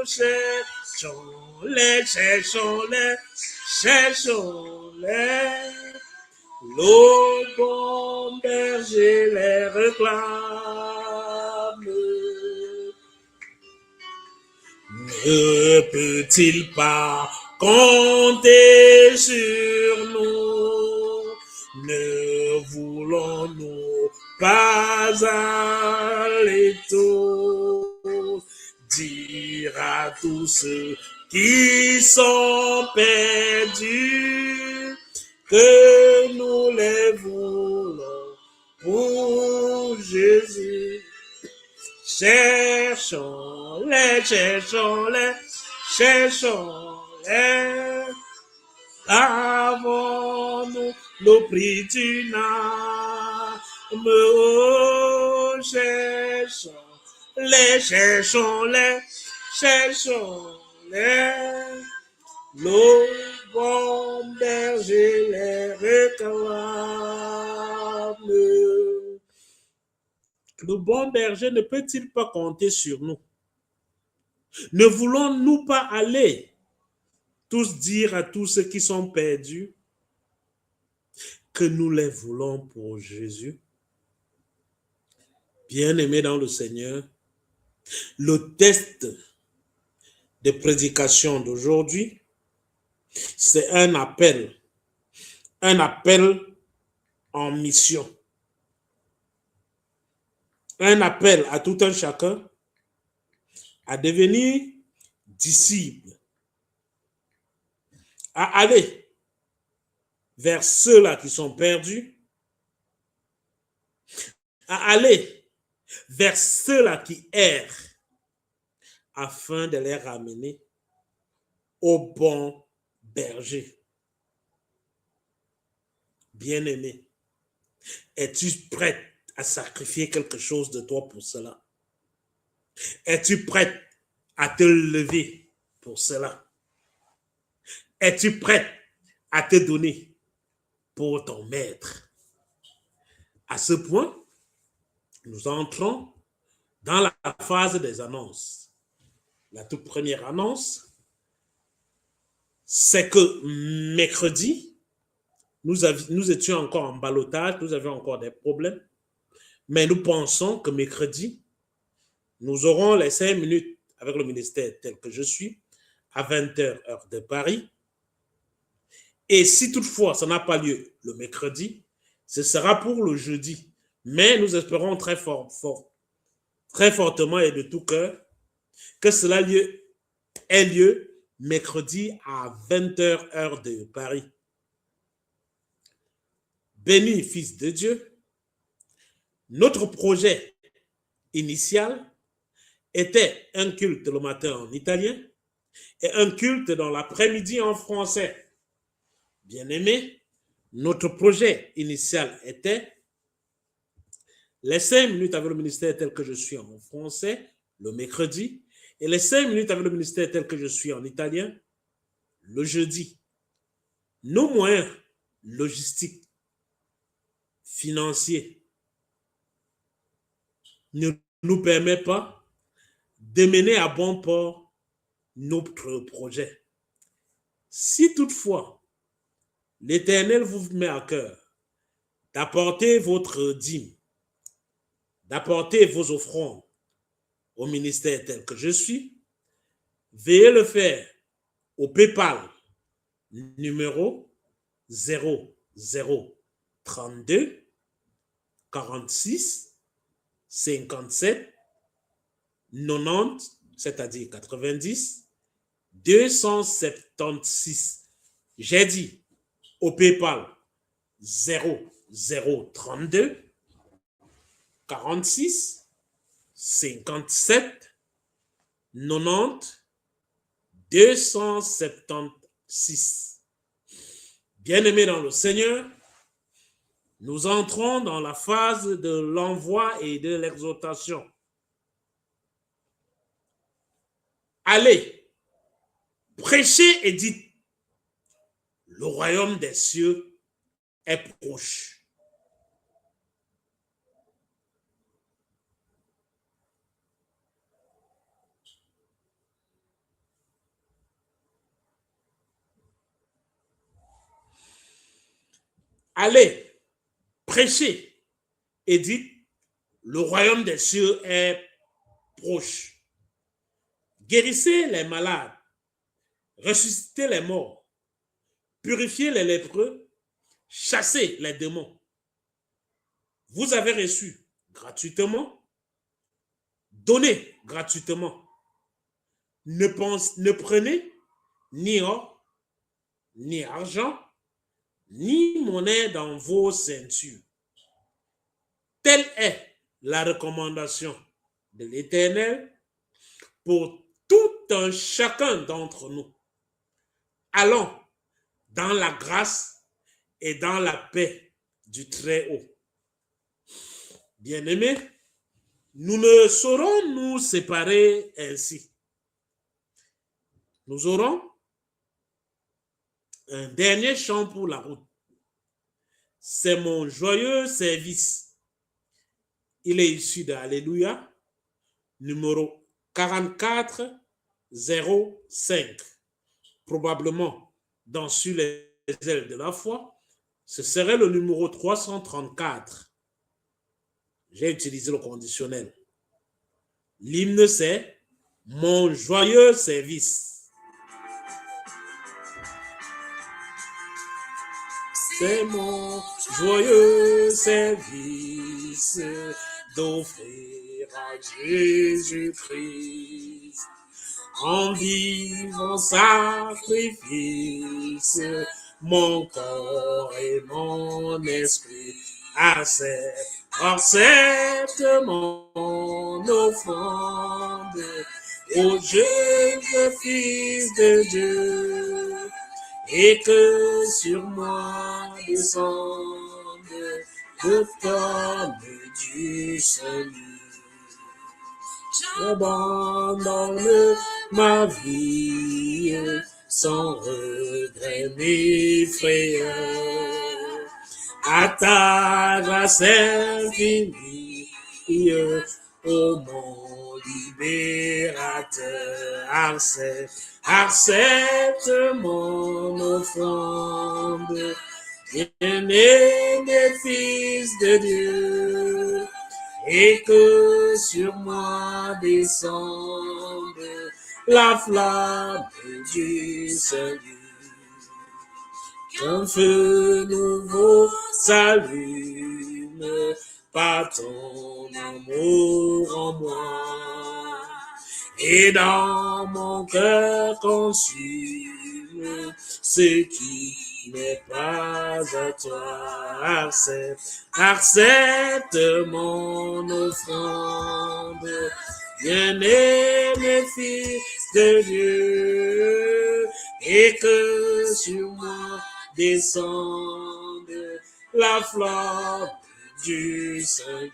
Cherchons-les, cherchons-les, cherchons-les. Le bon berger les réclame. Ne peut-il pas compter sur nous? Ne voulons-nous pas aller tous dire à tous ceux qui sont perdus que nous les voulons pour Jésus? Cherchons-les, cherchons-les, cherchons-les. Avons-nous le prix d'une âme? Oh, cherchons-les, cherchons-les, cherchons-les. le bon berger les réclame. Le bon berger ne peut-il pas compter sur nous? Ne voulons-nous pas aller tous dire à tous ceux qui sont perdus que nous les voulons pour Jésus? Bien-aimés dans le Seigneur, le test de prédication d'aujourd'hui, c'est un appel en mission, un appel à tout un chacun à devenir disciple, à aller vers ceux-là qui sont perdus, à aller vers ceux-là qui errent, afin de les ramener au bon berger. Bien-aimé, es-tu prête à sacrifier quelque chose de toi pour cela? Es-tu prête à te lever pour cela? Es-tu prête à te donner pour ton maître? À ce point, nous entrons dans la phase des annonces. La toute première annonce, c'est que mercredi, nous étions encore en ballottage, nous avions encore des problèmes, mais nous pensons que mercredi, nous aurons les 5 minutes avec le ministère tel que je suis, à 20h heure de Paris. Et si toutefois ça n'a pas lieu le mercredi, ce sera pour le jeudi. Mais nous espérons très fortement et de tout cœur que cela ait lieu mercredi à 20h heure de Paris. Béni, Fils de Dieu, notre projet initial était un culte le matin en italien et un culte dans l'après-midi en français. Bien-aimés, notre projet initial était les 5 minutes avec le ministère tel que je suis en français le mercredi et les 5 minutes avec le ministère tel que je suis en italien le jeudi. Nos moyens logistiques, financiers, ne nous permettent pas de mener à bon port notre projet. Si toutefois l'Éternel vous met à cœur d'apporter votre dîme, d'apporter vos offrandes au ministère tel que je suis, veuillez le faire au PayPal numéro 0032 46 57 90, c'est-à-dire 90 276. J'ai dit au PayPal 0032 46 57 90 276. Bien-aimés dans le Seigneur, nous entrons dans la phase de l'envoi et de l'exhortation. Allez, prêchez et dites, le royaume des cieux est proche. Allez, prêchez et dites, le royaume des cieux est proche. Guérissez les malades, ressuscitez les morts, purifiez les lépreux, chassez les démons. Vous avez reçu gratuitement, donnez gratuitement. Ne prenez ni or, ni argent, ni monnaie dans vos ceintures. Telle est la recommandation de l'Éternel pour tout un chacun d'entre nous. Allons dans la grâce et dans la paix du Très-Haut. Bien-aimés, nous ne saurons nous séparer ainsi. Nous aurons Un dernier chant pour la route. C'est mon joyeux service. Il est issu de Alléluia, numéro 4405. Probablement dans Sur les ailes de la foi, ce serait le numéro 334. J'ai utilisé le conditionnel. L'hymne, c'est mon joyeux service. C'est mon joyeux service d'offrir à Jésus-Christ en vivant sacrifice mon corps et mon esprit. Accepte mon offrande, ô jeune fils de Dieu, et que sur moi descende le temps du salut. J'abandonne ma vie sans regret ni frayeur à ta grâce infinie, ô mon libérateur. Accepte mon offrande, bien-aimé fils de Dieu, et que sur moi descende la flamme du salut. Qu'un feu nouveau s'allume par ton amour en moi, et dans mon cœur consume ce qui n'est pas à toi. Accepte mon offrande, bien-aimé fils de Dieu, et que sur moi descende la flamme du salut.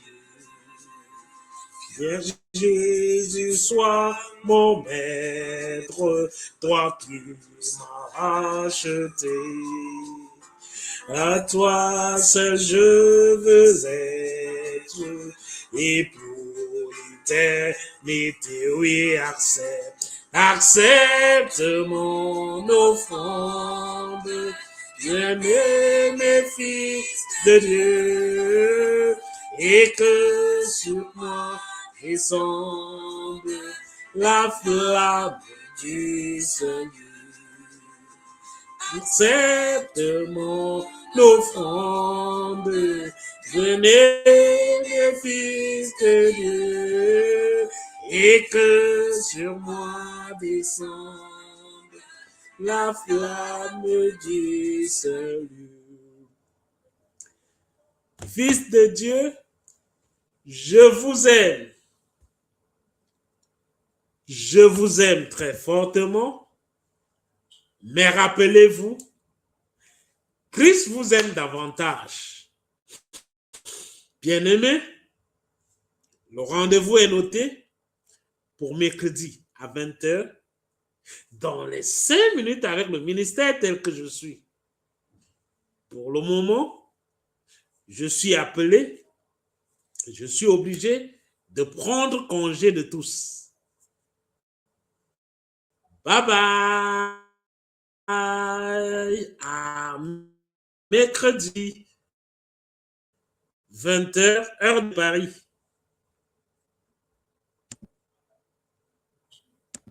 Viens Jésus, sois mon maître, toi qui m'as racheté. À toi seul je veux être, et pour l'éternité, oui, accepte mon offrande, bien-aimé fils de Dieu, et que sur moi descende la flamme du salut. Accepte mon offrande, bien-aimé fils de Dieu, et que sur moi descende la flamme du salut. Fils de Dieu, je vous aime. Je vous aime très fortement, mais rappelez-vous, Christ vous aime davantage. Bien-aimés, le rendez-vous est noté pour mercredi à 20h, dans les 5 minutes avec le ministère tel que je suis. Pour le moment, je suis appelé, je suis obligé de prendre congé de tous. Bye bye. À mercredi, 20h, heure de Paris.